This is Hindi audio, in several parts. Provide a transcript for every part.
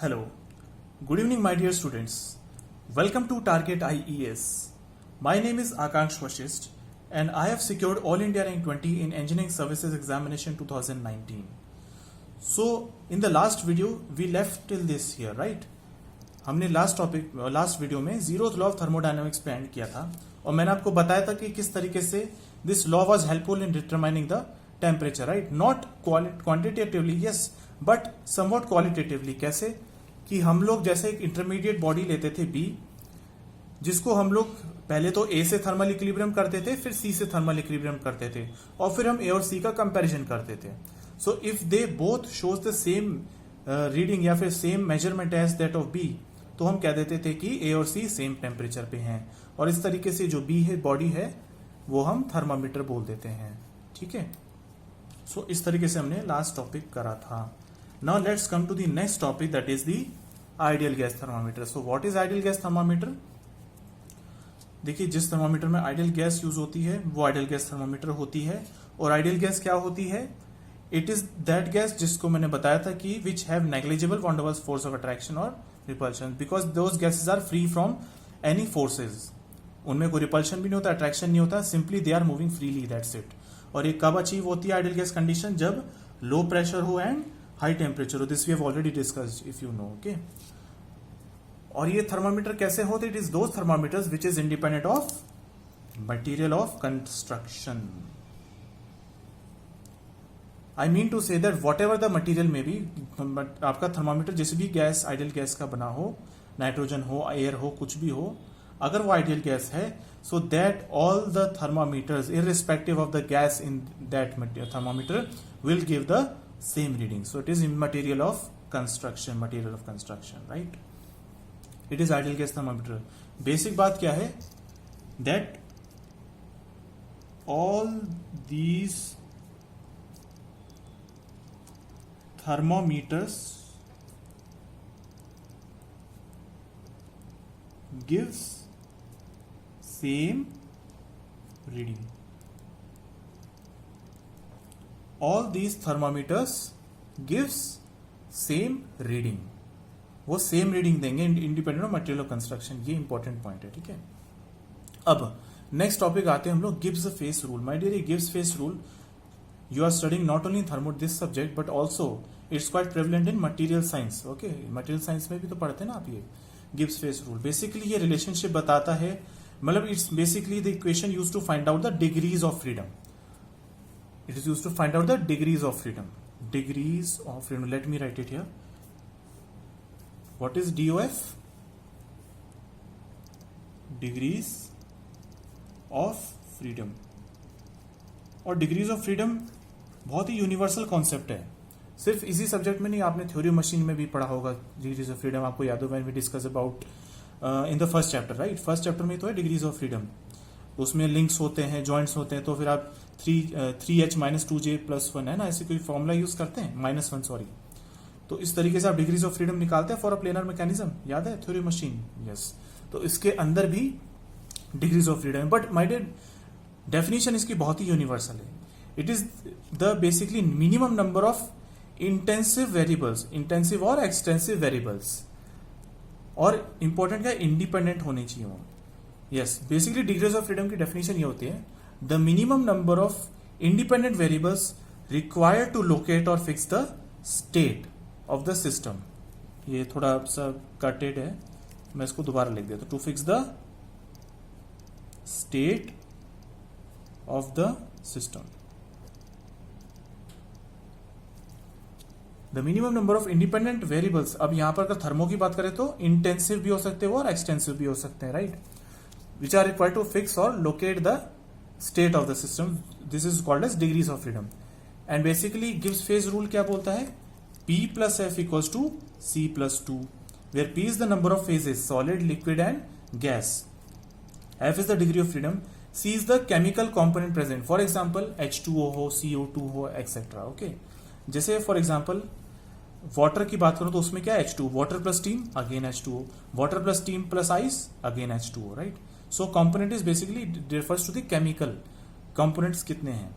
Hello. Good evening, my dear students. Welcome to Target IES. My name is Akansh Vashist and I have secured All India Rank 20 in Engineering Services Examination 2019. So, in the last video, we left till this here, right? हमने लास्ट वीडियो में जीरोथ लॉ ऑफ थर्मोडायनामिक्स पे एंड किया था और मैंने आपको बताया था कि किस तरीके से this law was helpful in determining the temperature, right? Not quantitatively, yes, but somewhat qualitatively. कैसे कि हम लोग जैसे एक इंटरमीडिएट बॉडी लेते थे बी, जिसको हम लोग पहले तो ए से थर्मल इक्विलिब्रियम करते थे, फिर सी से थर्मल इक्विलिब्रियम करते थे और फिर हम ए और सी का कंपैरिजन करते थे. So if they both shows the same reading या फिर same measurement as that of B, तो हम कह देते थे कि ए और सी सेम टेम्परेचर पे हैं और इस तरीके से जो बी है बॉडी है वो हम थर्मामीटर बोल देते हैं. ठीक है, सो इस तरीके से हमने लास्ट टॉपिक करा था. Now let's come to the next topic, that is the ideal gas thermometer. So what is ideal gas thermometer? देखिए, जिस थर्मामीटर में आइडियल गैस यूज होती है वो आइडियल गैस थर्मामीटर होती है. और आइडियल गैस क्या होती है? इट इज दैट गैस जिसको मैंने बताया था कि विच हैव नेग्लिजिबल वॉन डबल फोर्स ऑफ अट्रैक्शन और repulsion, because those gases are free from any forces. उनमें कोई रिपल्शन भी नहीं होता, अट्रैक्शन नहीं होता, simply they are moving freely, that's it. और ये कब अचीव होती है आइडियल गैस कंडीशन? जब लो प्रेशर हो एंड हाई टेम्परेचर हो. This we have already discussed if you know. Okay, और ये थर्मामीटर कैसे होते? It is those thermometers which is independent of material of construction. I mean to say that whatever the material में भी आपका थर्मामीटर जिस भी गैस आइडियल गैस का बना हो, नाइट्रोजन हो, एयर हो, कुछ भी हो, अगर वो आइडियल गैस है, so that all the thermometers irrespective of the gas in that thermometer will give the same reading. So it is in material of construction, right? It is ideal gas thermometer. Basic बात क्या है? That all these thermometers gives same reading. All these thermometers gives same reading. वो सेम रीडिंग देंगे independent of material of construction. ये इंपॉर्टेंट पॉइंट है. ठीक है, अब नेक्स्ट टॉपिक आते हैं हम लोग, Gibbs phase rule. My dear, Gibbs phase rule you are studying not only in this subject but also it's quite prevalent in material science. okay, material science में भी तो पढ़ते हैं ना आप. ये गिब्स फेस रूल बेसिकली ये रिलेशनशिप बताता है, मतलब it's basically the equation used to find out the degrees of freedom. It is used to find out the degrees of freedom. Degrees of freedom, let me write it here. What is DOF? Degrees of freedom. और डिग्रीज ऑफ फ्रीडम बहुत ही यूनिवर्सल कॉन्सेप्ट है. सिर्फ इसी सब्जेक्ट में नहीं, आपने थ्योरी मशीन में भी पढ़ा होगा डिग्रीज ऑफ फ्रीडम. आपको याद होगा we discuss about in the first chapter, right? First chapter में तो है डिग्रीज ऑफ फ्रीडम. उसमें लिंक्स होते हैं, जॉइंट्स होते हैं, तो फिर आप 3H-2J+1 है ना, ऐसे कोई फॉर्मूला यूज करते हैं, -1 सॉरी. तो इस तरीके से आप डिग्रीज ऑफ फ्रीडम निकालते हैं फॉर अ प्लेनर मैकेनिज्म. याद है थ्योरी मशीन? यस. तो इसके अंदर भी डिग्रीज ऑफ फ्रीडम है, बट माय डियर डेफिनेशन इसकी बहुत ही यूनिवर्सल है. It is the basically minimum number of intensive variables, intensive और एक्सटेंसिव वेरिएबल्स, और इंपॉर्टेंट क्या, इंडिपेंडेंट होने चाहिए वो. Yes, basically degrees of freedom की डेफिनेशन ये होती है, the minimum number of independent variables required to locate और fix the state of the system. ये थोड़ा सा कटेड है, मैं इसको दोबारा लिख देता हूं. To fix the state of the system. The minimum number of independent variables. अब यहां पर अगर थर्मो की बात करें तो इंटेंसिव भी हो सकते हैं और एक्सटेंसिव भी हो सकते हैं, right? Which are required to fix और locate the state of the system. This is called as degrees of freedom. And basically Gibbs phase rule क्या बोलता है? P+F = C+2, where P is the number of phases, solid, liquid and gas. F is the degree of freedom. C is the chemical component present. For example, H2O हो, CO2 हो, etc. Okay. जैसे फॉर एग्जाम्पल वाटर की बात करो तो उसमें क्या है? H2, water plus steam again H2O, water plus steam plus ice again H2O, right? So component is basically refers to the chemical components कितने हैं?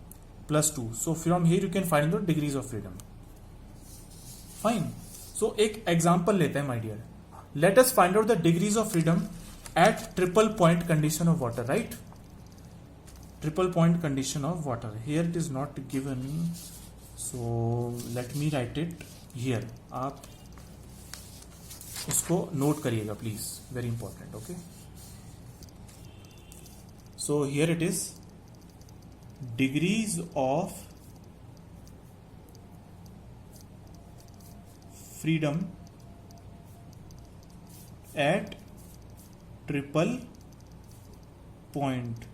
+2. So from here you can find the degrees of freedom. Fine. सो एक एग्जाम्पल लेते हैं my dear. Let us find out the degrees of freedom at triple point condition of water, right. Triple point condition of water. Here it is not given, so let me write it here. आप इसको नोट करिएगा please, very important. Okay, so here it is degrees of freedom at triple point.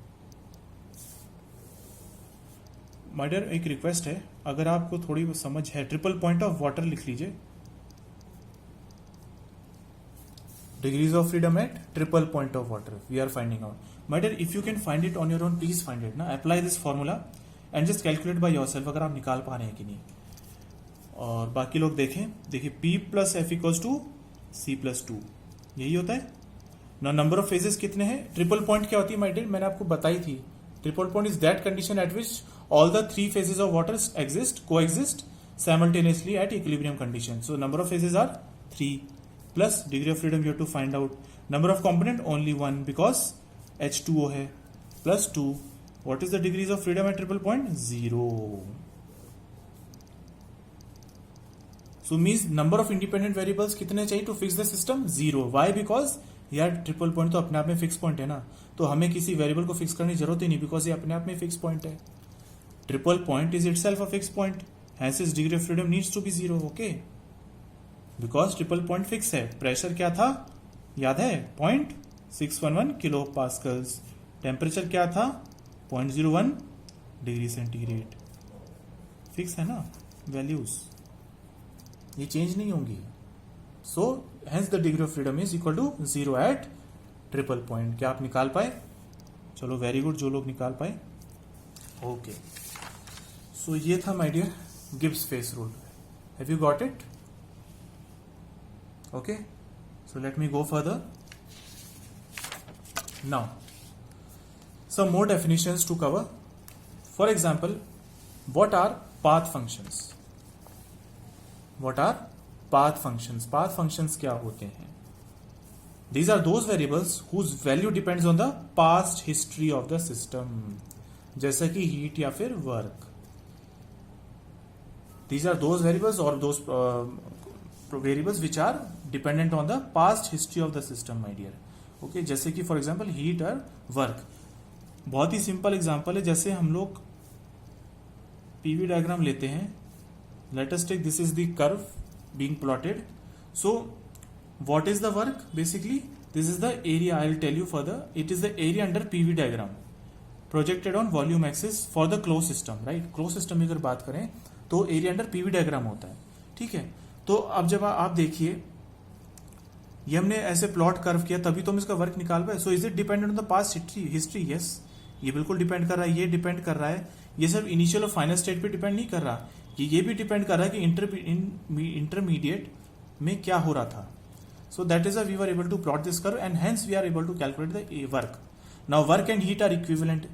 My dear, एक रिक्वेस्ट है, अगर आपको थोड़ी समझ है, ट्रिपल पॉइंट ऑफ वाटर लिख लीजिए. Degrees of freedom at triple point of water we are finding out. My dear, if you can find it on your own, please find it ना. Apply this formula and just calculate by yourself, अगर आप निकाल पा रहे हैं कि नहीं. और बाकी लोग देखें. देखिए, P plus F equals to C plus two, यही होता है ना. नंबर ऑफ फेजेस कितने हैं? ट्रिपल पॉइंट क्या होती है माय डियर, मैंने आपको बताई थी. Triple point is that condition at which all the three phases of water exist, को exist simultaneously at equilibrium condition. So number of phases are 3 plus degree of freedom you have to find out. Number of component only 1 because H2O है, plus 2. What is the degrees of freedom at triple point? 0. So means number of independent variables कितने चाहिए to fix the system? 0. Why? Because यार ट्रिपल पॉइंट तो अपने आप में फिक्स पॉइंट है ना, तो हमें किसी वेरिएबल को फिक्स करने की जरूरत ही नहीं, बिकॉज ये अपने आप में फिक्स पॉइंट है. Triple point is itself a fix point, hence its degree of freedom needs to be 0. okay, because triple point fix है. प्रेशर क्या था याद है? 0.611 किलो पास्कल्स. टेम्परेचर क्या था? 0.01 डिग्री सेंटीग्रेड. फिक्स है ना वैल्यूज, ये चेंज नहीं होंगी. So hence the degree of freedom is equal to 0 at triple point. क्या आप निकाल पाए? चलो वेरी गुड, जो लोग निकाल पाए. ओके, सो ये था my dear Gibbs phase rule. Have you got it? Okay, so let me go further. Now, some more definitions to cover. For example, what are path functions? What are path functions? Path functions क्या होते हैं? These are those variables whose value depends on the past history of the system. जैसे कि heat या फिर work. These are those variables or those variables which are dependent on the past history of the system, my dear. Okay, जैसे कि for example heat और work. बहुत ही सिंपल एग्जांपल है. जैसे हम लोग PV डायग्राम लेते हैं. Let us take this is the curve being plotted. So what is the work? Basically, this is the area. I'll tell you further. It is the area under PV diagram projected on volume axis for the closed system, right? Closed system की अगर बात करें तो एरिया अंडर पीवी डायग्राम होता है. ठीक है, तो अब जब आप देखिए, ये हमने ऐसे प्लॉट कर्व किया तभी तो हम इसका वर्क निकाल पाए. So is it dependent on the past history? Yes, ये बिल्कुल डिपेंड कर रहा है. ये डिपेंड कर रहा है. ये सिर्फ इनिशियल और फाइनल स्टेट पे डिपेंड नहीं कर रहा, ये भी डिपेंड कर रहा है कि इंटरमीडिएट में क्या हो रहा था. So that is we are able to plot this curve and hence we are able to calculate the work. Now work and heat are equivalent.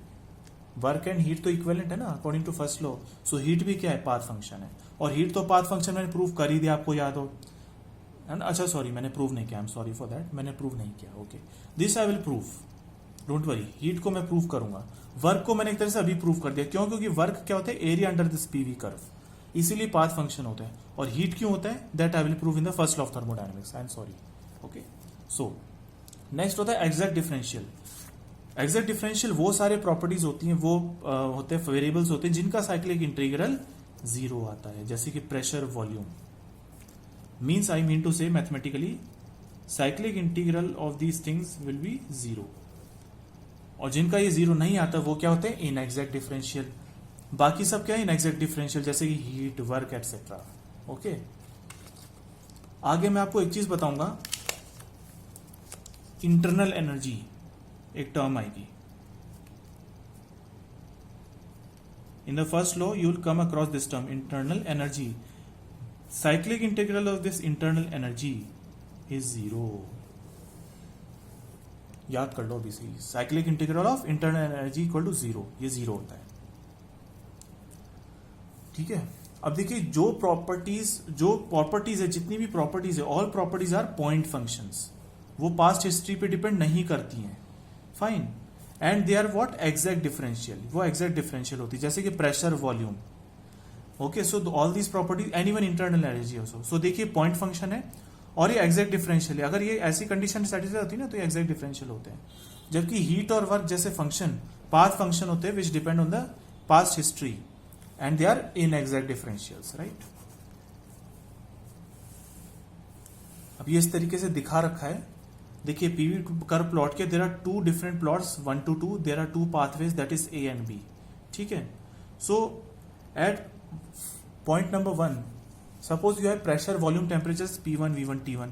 Work and heat तो इक्विवेलेंट है ना according to first law. So heat भी क्या है? पाथ फंक्शन है. और हीट तो पाथ फंक्शन मैंने प्रूव कर ही दिया, आपको याद हो. अच्छा सॉरी, मैंने प्रूव नहीं किया. I am sorry for that, मैंने प्रूव नहीं किया. Okay, this I will prove, don't worry. Heat को मैं प्रूव करूंगा. वर्क को मैंने एक तरह से अभी प्रूव कर दिया. क्यों? क्योंकि वर्क क्या होता है? Area under this PV curve, इसीलिए पाथ फंक्शन होता है. और हीट क्यों होता है? That I will prove in the first law of thermodynamics. I am sorry. Okay, so next होता है एग्जैक्ट डिफरेंशियल. एग्जैक्ट डिफरेंशियल वो सारे प्रॉपर्टीज होती हैं, वो होते हैं वेरिएबल्स होते हैं जिनका साइक्लिक इंटीग्रल 0 आता है. जैसे कि pressure, volume. Means I mean to say mathematically cyclic integral of these things will be 0. और जिनका ये 0 नहीं आता वो क्या होते हैं? In exact differential. बाकी सब क्या है? इन एग्जैक्ट डिफरेंशियल, जैसे कि हीट, वर्क एटसेट्रा. ओके, आगे मैं आपको एक चीज बताऊंगा. इंटरनल एनर्जी एक टर्म आएगी. In the first law you will come across this term, internal energy. Cyclic integral of this internal energy is 0. याद कर लो अभी से. Cyclic integral of internal energy equal to 0, ये 0 होता है. ठीक है, अब देखिए जो प्रॉपर्टीज है, जितनी भी प्रॉपर्टीज है, all properties are point functions, वो पास्ट हिस्ट्री पे डिपेंड नहीं करती हैं. Fine. And they are what exact differential, वो एग्जैक्ट डिफरेंशियल होती है, जैसे कि pressure, volume. Okay, so all these properties and even internal energy also. So देखिए पॉइंट फंक्शन है और ये एग्जैक्ट डिफरेंशियल है. अगर ये ऐसी कंडीशन सेटिस्फाई होती है ना तो ये एग्जैक्ट डिफरेंशियल होते हैं. जबकि हीट और वर्क जैसे फंक्शन पाथ फंक्शन होते हैं which depend on the past history and they are inexact differentials. Right. अब ये इस तरीके से दिखा रखा है. देखिए पीवी कर्व प्लॉट के there are two different plots 1 to 2, there are two pathways that is A and B. ठीक है. So at point number 1 suppose you have pressure, volume, temperatures P1, V1, T1.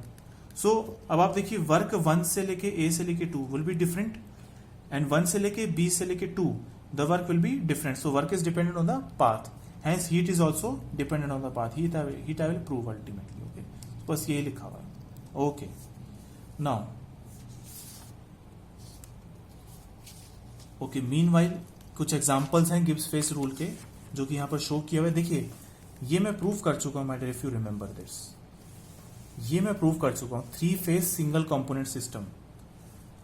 So अब आप देखिए वर्क 1 से लेके A से लेके 2 विल बी डिफरेंट एंड 1 से लेके B से लेके 2 the work will be different. So work is dependent on the path, hence heat is also dependent on the path. Heat I will prove ultimately. Okay, बस यही लिखा हुआ है. ओके, नाउ ओके, मीनवाइल कुछ एग्जांपल्स हैं गिब्स फेस रूल के जो कि यहां पर शो किया हुआ है. देखिए ये मैं प्रूव कर चुका हूं, my dear, if you remember this. ये मैं प्रूव कर चुका हूं. 3 phase single component system.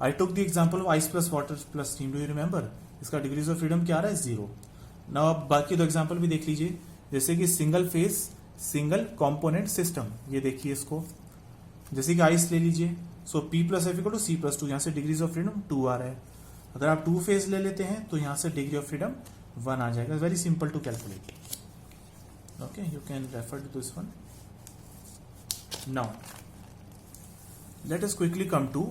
I took the example of ice plus water plus steam. Do you remember? इसका डिग्रीज ऑफ फ्रीडम क्या आ रहा है? 0. नाउ आप बाकी 2 एग्जांपल भी देख लीजिए, जैसे कि single phase single component system. ये देखिए इसको, जैसे कि आइस ले लीजिए. So P plus F equal to C plus 2. यहां से डिग्रीज ऑफ फ्रीडम 2 आ रहा है. अगर आप 2 फेज ले लेते हैं तो यहां से डिग्री ऑफ फ्रीडम 1 आ जाएगा. Very simple to calculate. Okay, you can refer to this one. Now let us quickly come to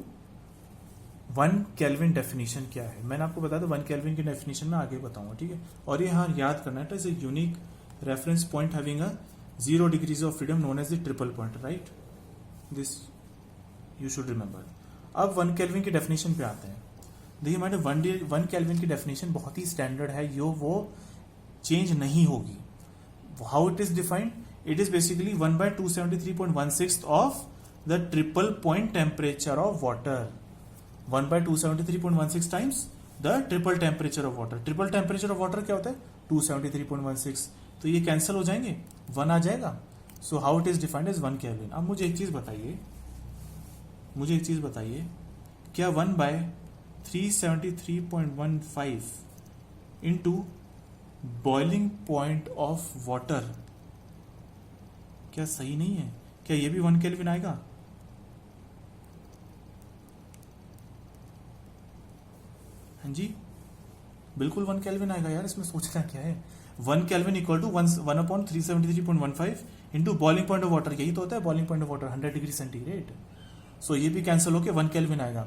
1 kelvin definition क्या है. मैंने आपको बताया था 1 केल्विन की डेफिनेशन में आगे बताऊंगा. ठीक है. और ये हाँ याद करना है, it is a unique reference point having a 0 degrees of freedom known as the triple point. Right, this you should remember. अब 1 केल्विन की डेफिनेशन पे आते हैं. देखिए मैंने 1 केल्विन की डेफिनेशन बहुत ही स्टैंडर्ड है, वो चेंज नहीं होगी. How it is defined? It is basically 1/273.16 of the triple point temperature of water. 1/273.16 times the triple temperature of water. Triple temperature of water क्या होता है? 273.16. तो ये कैंसिल हो जाएंगे, 1 आ जाएगा. So how it is defined as 1 kelvin. अब मुझे एक चीज बताइए, क्या 1/373.15 into boiling point of water क्या सही नहीं है? क्या ये भी 1 केल्विन आएगा? हाँ जी, बिल्कुल 1 केल्विन आएगा यार. इसमें सोचना क्या है? 1 kelvin equal to 1/373.15 into boiling point of water. यही तो होता है boiling point of water, 100 degree centigrade. So ये भी कैंसिल होकर 1 केल्विन आएगा.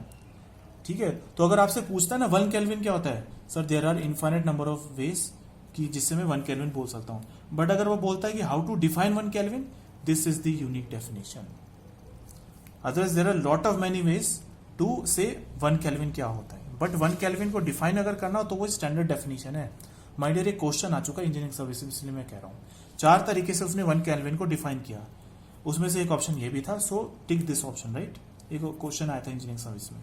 ठीक है. तो अगर आपसे पूछता है ना 1 केल्विन क्या होता है, sir there are infinite number of ways कि जिससे मैं 1 केल्विन बोल सकता हूं. बट अगर वो बोलता है कि how to define 1 kelvin, this is the unique definition. Otherwise there are lot of many ways to say 1 kelvin क्या होता है. बट 1 केल्विन को डिफाइन अगर करना हो तो वो स्टैंडर्ड डेफिनेशन है. माय डियर, एक क्वेश्चन आ चुका है इंजीनियरिंग सर्विसेज, इसलिए मैं कह रहा हूं. 4 तरीके से उसने 1 केल्विन को डिफाइन किया, उसमें से एक ऑप्शन ये भी था. सो टिक दिस ऑप्शन. राइट, एक क्वेश्चन आया था इंजीनियरिंग सर्विस में.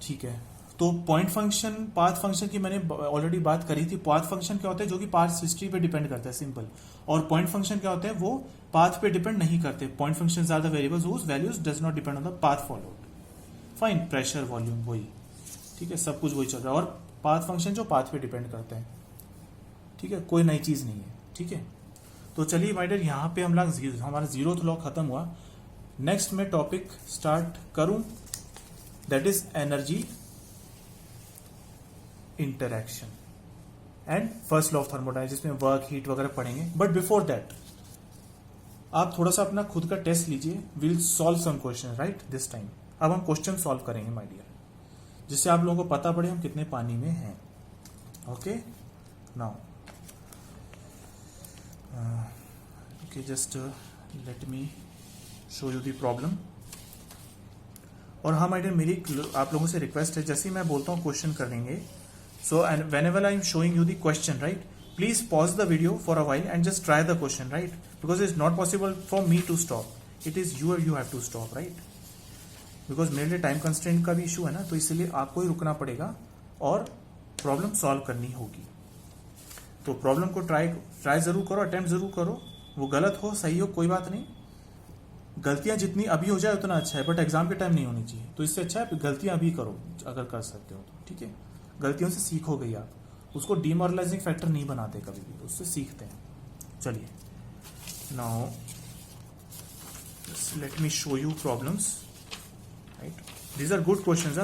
ठीक है. तो पॉइंट फंक्शन, पाथ फंक्शन की मैंने ऑलरेडी बात करी थी. पाथ फंक्शन क्या होता है? जो कि पाथ हिस्ट्री पे डिपेंड करता है, सिंपल. और पॉइंट फंक्शन क्या होते हैं? वो पाथ पे डिपेंड नहीं करते. Point function are the variables whose values does not depend on the path followed. Fine. Pressure, volume वही. ठीक है, सब कुछ वही चल रहा है. और पाथ फंक्शन जो पाथ पे डिपेंड करते हैं. ठीक है, कोई नई चीज नहीं है. ठीक है. तो चलिए माय डियर, यहां पे हमारा 0th लॉ खत्म हुआ. नेक्स्ट मैं टॉपिक स्टार्ट करूं, that is energy interaction and first law of thermodynamics, जिसमें वर्क, हीट वगैरह पढ़ेंगे. बट बिफोर दैट आप थोड़ा सा अपना खुद का टेस्ट लीजिए. Will solve some question. Right, this time अब हम क्वेश्चन सॉल्व करेंगे माय डियर, जिससे आप लोगों को पता पड़े हम कितने पानी में हैं. Okay, now okay, just let me show you the problem. और हाँ माय डियर, मेरी आप लोगों से रिक्वेस्ट है, जैसे ही मैं बोलता हूँ क्वेश्चन करेंगे, so and whenever I am showing you the question, right, please pause the video for a while and just try the question, right, because it's not possible for me to stop. It is you have to stop, right, because मेरे लिए टाइम कंस्ट्रेंट का भी इशू है ना, तो इसलिए आपको ही रुकना पड़ेगा और प्रॉब्लम सॉल्व करनी होगी. तो प्रॉब्लम को ट्राई जरूर करो, अटेम्प्ट जरूर करो, वो गलत हो सही हो कोई बात नहीं, गलतियां जितनी अभी हो जाए उतना अच्छा है, बट एग्जाम के टाइम नहीं होनी चाहिए। तो इससे अच्छा है गलतियां अभी करो अगर कर सकते हो तो, ठीक है। गलतियों से सीखोगे आप, उसको डिमोरलाइजिंग फैक्टर नहीं बनाते कभी भी, उससे सीखते हैं। चलिए, now let me show you problems, right. These are good questions,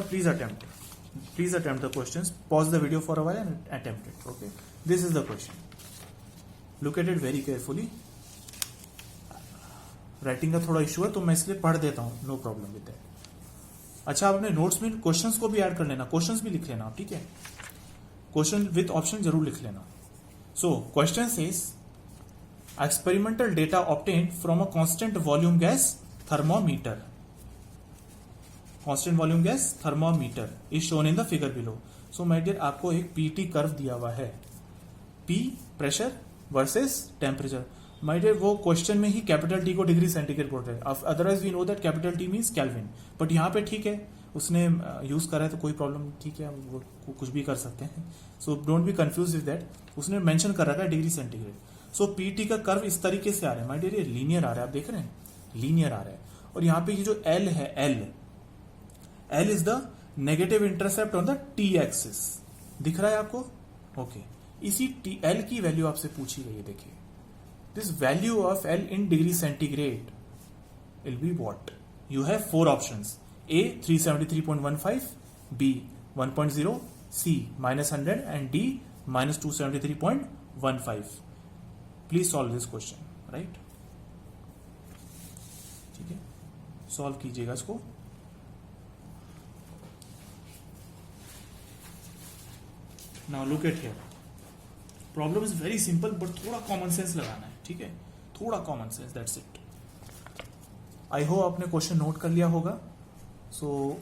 please attempt the questions, pause the video for a while and attempt it, okay? This is the question, look at it very carefully। Writing का थोड़ा इशू है तो मैं इसलिए पढ़ देता हूं, नो प्रॉब्लम विद दैट। अच्छा, आप अपने नोट्स में क्वेश्चंस को भी ऐड कर लेना, क्वेश्चंस भी लिख लेना, ठीक है, क्वेश्चन विद ऑप्शन जरूर लिख लेना। So question says experimental data obtained from a constant volume gas thermometer, constant volume gas thermometer is shown in the figure below. So my dear, आपको एक पीटी कर्व दिया हुआ है, P pressure versus temperature. My dear, वो क्वेश्चन में ही कैपिटल टी को डिग्री सेंटीग्रेड बोल रहे हैं, otherwise we know that capital T means kelvin, but यहाँ पे ठीक है उसने यूज करा है तो कोई प्रॉब्लम, ठीक है, वो कुछ भी कर सकते हैं। So don't be confuse with that, उसने मेंशन कर रखा है डिग्री सेंटीग्रेड। सो पीटी का कर्व इस तरीके से आ रहा है माय डियर, ये लीनियर आ रहा है, आप देख रहे हैं लीनियर आ रहा है। और यहाँ पे ये जो एल है, L is the negative intercept on the T axis, दिख रहा है आपको, ओके। इसी टी एल की वैल्यू आपसे पूछी गई है, देखिए this value of L in degree centigrade will be what, you have 4 options, A 373.15, B 1.0, C -100 and D -273.15। Please solve this question, right, ठीक है, सॉल्व कीजिएगा इसको। Now look at here, problem is very simple but थोड़ा कॉमन सेंस लगाना है, ठीक है, थोड़ा common sense, that's it. I hope आपने क्वेश्चन नोट कर लिया होगा। So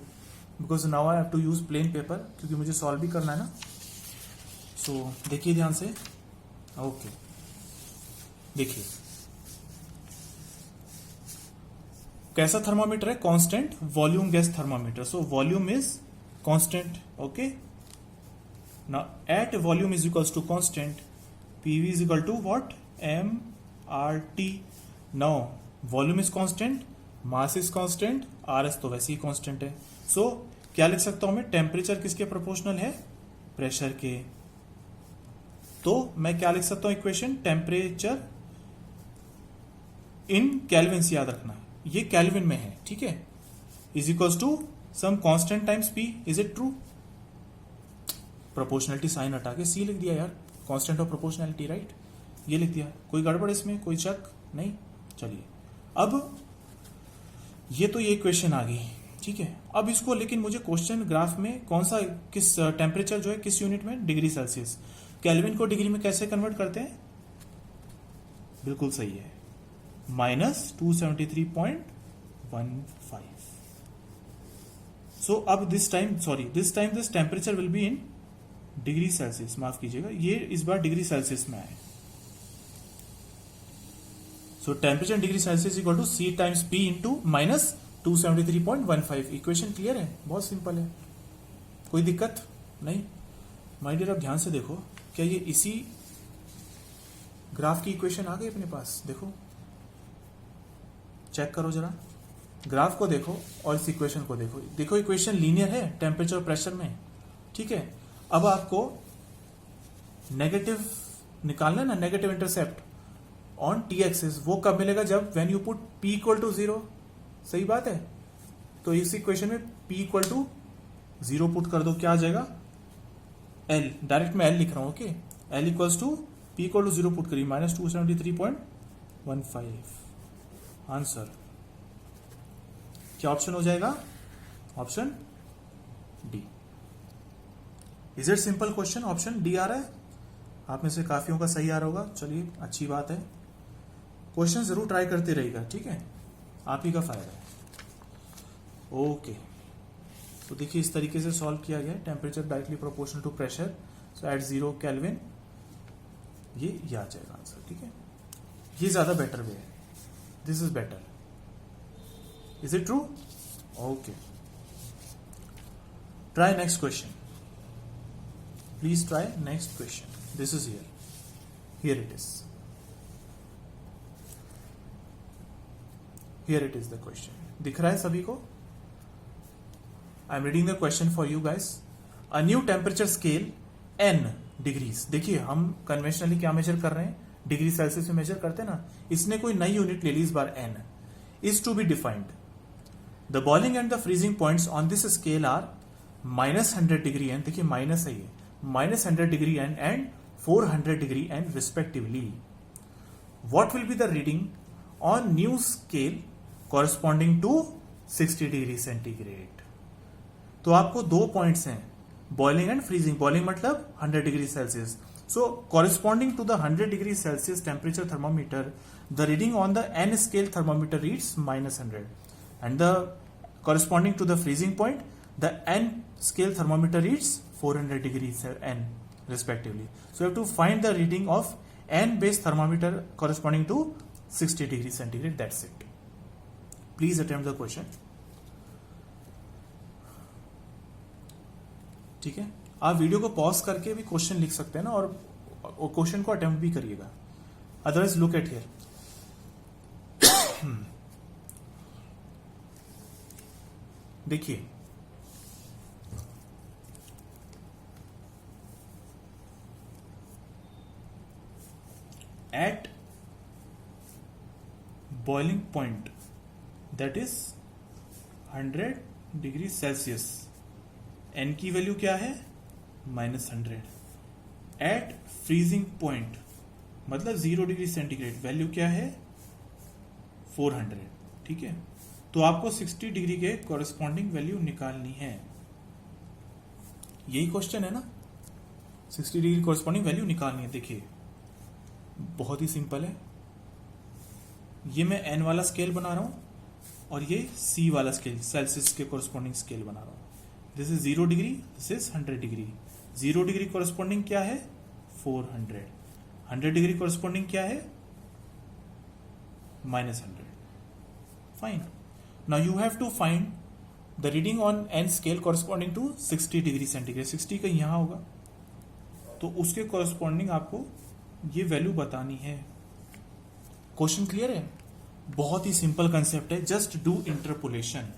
because now I have to use plain paper, क्योंकि मुझे सॉल्व भी करना है ना। सो देखिए ध्यान से, ओके, देखिए कैसा थर्मामीटर है, constant volume gas thermometer. So volume is constant, okay. Now at volume is equals to constant, PV is equal to what, mRT। Now volume is constant, mass is constant, RS तो वैसे ही constant है। So क्या लिख सकता हूं मैं, टेम्परेचर किसके प्रोपोर्शनल है, प्रेशर के। तो मैं क्या लिख सकता हूं इक्वेशन, टेम्परेचर इन केल्विन, याद रखना ये केल्विन में है, ठीक है, is equals to some constant times P. Is it true, proportionality sign हटा के सी लिख दिया यार, कांस्टेंट ऑफ प्रोपोर्शनलिटी, राइट, ये लिख दिया, कोई गड़बड़ इसमें, कोई शक नहीं। चलिए, अब ये तो ये क्वेश्चन आ गई, ठीक है। अब इसको, लेकिन मुझे क्वेश्चन ग्राफ में कौन सा, किस टेम्परेचर जो है किस यूनिट में, डिग्री सेल्सियस। केल्विन को डिग्री में कैसे कन्वर्ट करते हैं, बिल्कुल सही है, -273.15। सो अब this time this temperature will be in degree Celsius, माफ कीजिएगा, ये इस बार डिग्री सेल्सियस में आए। So temperature degree Celsius equal to C times P into -273.15। Equation clear है, बहुत सिंपल है, कोई दिक्कत नहीं। माय डियर, अब ध्यान से देखो, क्या ये इसी ग्राफ की इक्वेशन आ गई अपने पास, देखो चेक करो जरा, ग्राफ को देखो और इस इक्वेशन को देखो, देखो इक्वेशन लीनियर है टेम्परेचर और प्रेशर में, ठीक है। अब आपको नेगेटिव निकालना है ना, negative intercept on T axis, वो कब मिलेगा, जब when you put P equal to 0, सही बात है। तो इस इक्वेशन में पी इक्वल टू 0 पुट कर दो, क्या आ जाएगा, एल, डायरेक्ट मैं एल लिख रहा हूं, okay, L equals to P equal to 0 put करिए, -273.15। आंसर क्या ऑप्शन हो जाएगा, option D. Is it simple question, option D आ रहा है, आप में से काफियों का सही आ रहा होगा, चलिए अच्छी बात है। क्वेश्चन जरूर ट्राई करते रहिएगा, ठीक है, आप ही का फायदा है, ओके। तो देखिए इस तरीके से सॉल्व किया गया, temperature directly proportional to pressure, so at 0 kelvin, ये आ जाएगा आंसर, ठीक है। ये ज्यादा बेटर वे है, this is better. Is it true? Okay. Try next question. Please try next question. This is here. Here it is. Here it is the question. दिख रहा है सभी को? I am reading the question for you guys. A new temperature scale n degrees. देखिए हम कन्वेंशनली क्या मेजर कर रहे हैं, डिग्री सेल्सियस में मेजर करते हैं ना, इसने कोई नई यूनिट ले ली इस बार n is to be defined. The boiling and the freezing points on this scale are -100 degree n, देखिए माइनस है ये, -100 degree n and 400 degree n respectively. What will be the reading on new scale corresponding to 60 degree centigrade? तो आपको दो पॉइंट्स हैं, बॉइलिंग एंड फ्रीजिंग. बॉइलिंग मतलब 100 degree Celsius. So corresponding to the 100 degree Celsius temperature thermometer, the reading on the N scale thermometer reads -100 and the corresponding to the freezing point, the n scale thermometer reads 400 degrees n respectively. So you have to find the reading of n base thermometer corresponding to 60 degrees centigrade. That's it. Please attempt the question. ठीक है, आप वीडियो को पॉज करके भी क्वेश्चन लिख सकते हैं ना, और क्वेश्चन को अटेम्प्ट भी करिएगा. Otherwise look at here. देखिए at boiling point that is 100 degree Celsius, N की वैल्यू क्या है, -100. एट फ्रीजिंग पॉइंट मतलब 0 डिग्री सेंटीग्रेड, वैल्यू क्या है, 400. ठीक है, तो आपको 60 डिग्री के कॉरेस्पॉन्डिंग वैल्यू निकालनी है. यही क्वेश्चन है ना, 60 डिग्री कॉरेस्पॉन्डिंग वैल्यू निकालनी है. देखिए बहुत ही सिंपल है. ये मैं एन वाला स्केल बना रहा हूं और ये सी वाला स्केल, सेल्सियस के कॉरेस्पॉन्डिंग स्केल बना रहा हूं. This is 0 degree, this is 100 degree. 0 degree corresponding क्या है, 400. 100 डिग्री कॉरेस्पॉन्डिंग क्या है, -100. Fine. Now you have to find the reading on n scale corresponding to 60 degree centigrade. 60 का यहां होगा, तो उसके कॉरेस्पॉन्डिंग आपको ये वैल्यू बतानी है. क्वेश्चन क्लियर है? बहुत ही सिंपल कंसेप्ट है. Just do interpolation.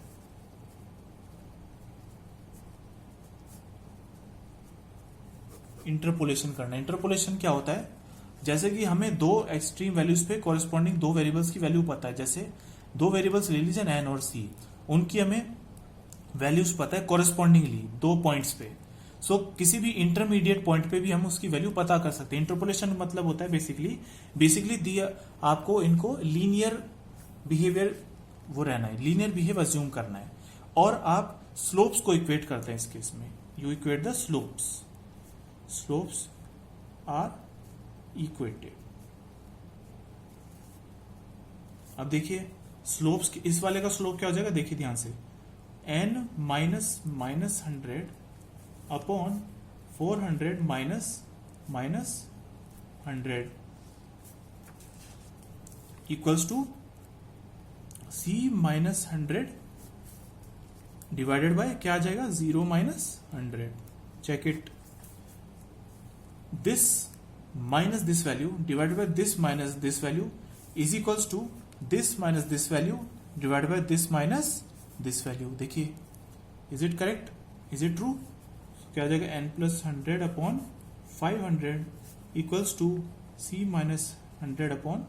इंटरपोलेशन करना. इंटरपोलेशन क्या होता है, जैसे कि हमें दो एक्सट्रीम वैल्यूज पे कॉरेस्पॉन्डिंग दो वेरिएबल्स की वैल्यू पता है. जैसे दो वेरिएबल्स ले लीजिए एन और सी, उनकी हमें वैल्यूज पता है कॉरेस्पॉन्डिंगली दो पॉइंट्स पे. सो किसी भी इंटरमीडिएट पॉइंट पे भी हम उसकी वैल्यू पता कर सकते हैं. इंटरपोलेशन मतलब होता है बेसिकली दिया आपको इनको लीनियर बिहेवियर वो रहना है, लीनियर बिहेव अज्यूम करना है, और आप स्लोप्स को इक्वेट करते हैं. इस केस में you equate the slopes are equated. अब देखिए स्लोप्स, इस वाले का स्लोप क्या हो जाएगा, देखिए ध्यान से, n -100 upon 400 -100 equals to c -100 divided by क्या आ जाएगा, 0 -100. Check it. This minus this value divided by this minus this value is equals to this minus this value divided by this minus this value. देखिए is it correct, is it true? So, क्या आ जाएगा, n plus 100 upon 500 equals to c minus 100 upon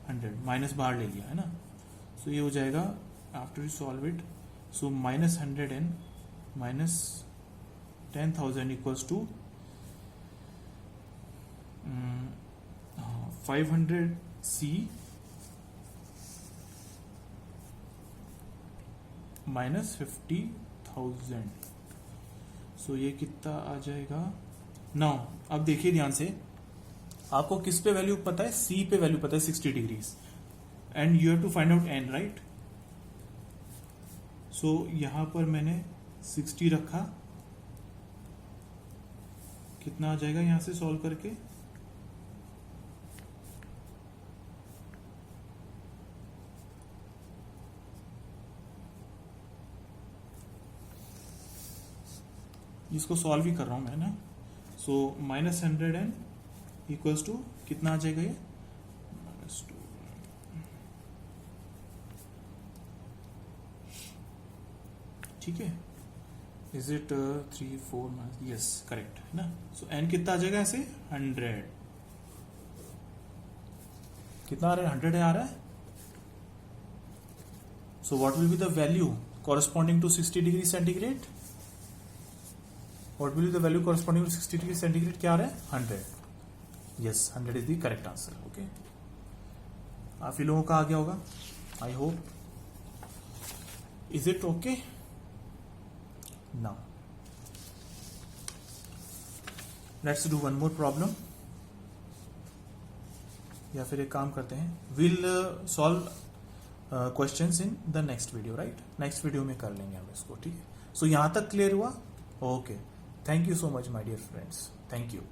100. Minus बाहर ले लिया है ना, so ये हो जाएगा after you solve it. So -100 n minus 10,000 equals to 500 C -50,000. सो ये कितना आ जाएगा. नाउ अब देखिए ध्यान से, आपको किस पे वैल्यू पता है, सी पे वैल्यू पता है 60 degrees, and you have to find out N, right. So यहां पर मैंने 60 रखा. कितना आ जाएगा यहां से सॉल्व करके, इसको सॉल्व ही कर रहा हूं मैं ना. सो -100 एंड इक्वल्स टू कितना आ जाएगा ये -2। ठीक है, इज इट 3 4 यस करेक्ट है ना। सो n कितना आ जाएगा ऐसे 100, कितना आ रहा है 100 आ रहा है। So what will be the value corresponding to 60 degree centigrade, what will be the value corresponding to 60 degree centigrade, क्या आ रहा है 100। yes 100 is the correct answer। okay, आप ही लोगों का आ गया होगा I hope। is it okay now? let's do one more problem, या फिर एक काम करते हैं, we'll solve questions in the next video, right? next video में कर लेंगे हम इसको, ठीक है। so यहाँ तक क्लियर हुआ? okay, thank you so much my dear friends, thank you।